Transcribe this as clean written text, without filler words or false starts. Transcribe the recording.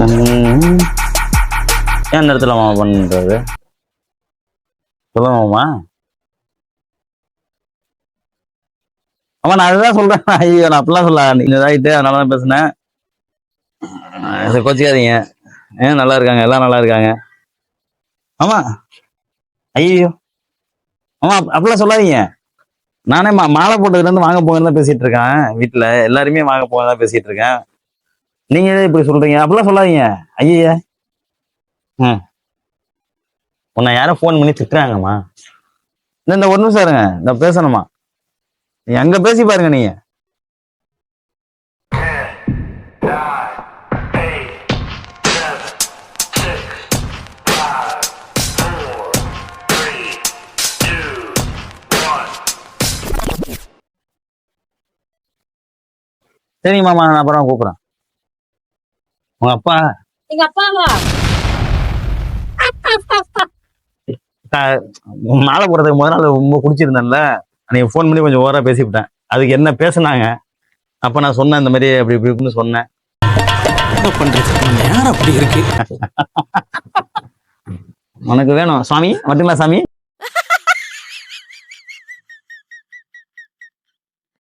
ஏன் இந்த இடத்துல மாமா பண்ணுறது சொல்லுங்க மாமா. ஆமா நான் அதுதான் சொல்றேன். ஐயோ நான் அப்படிலாம் சொல்ல நீங்க இதாகிட்டு அதனாலதான் பேசுனேன். கோச்சிக்காதீங்க. ஏன் நல்லா இருக்காங்க, எல்லாம் நல்லா இருக்காங்க. ஆமா. ஐயோ ஆமா அப்படிலாம் சொல்லாதீங்க. நானே மாலை போட்டதுல இருந்து வாங்க போங்கன்னு தான் பேசிட்டு இருக்கேன். வீட்டுல எல்லாருமே வாங்க போங்க தான் பேசிட்டு இருக்கேன். நீங்க இப்படி சொல்றீங்க, அப்படிலாம் சொல்லாதீங்க. ஐயா. ம். உன்னை யாரும் ஃபோன் பண்ணி திட்டுறாங்கம்மா. இந்த ஒரு நிமிஷம் இருங்க, இந்த பேசணுமா. நீ அங்க பேசி பாருங்க நீங்க. சரிங்க மாமா, நான் அப்புறம் கூப்பிடுறேன். உங்க அப்பா எங்க அப்பாவா? மாலை போடுறதுக்கு முதல் நாள் ரொம்ப குடிச்சிருந்தேன்ல, நீங்க ஃபோன் பண்ணி கொஞ்சம் ஓவரா பேசிவிட்டேன். அதுக்கு என்ன பேசுனாங்க, அப்ப நான் சொன்னேன் இந்த மாதிரி அப்படி இப்படின்னு சொன்னேன். என்ன பண்றது, நேரம் அப்படி இருக்கு. உனக்கு வேணும் சாமி மட்டுங்களா சாமி?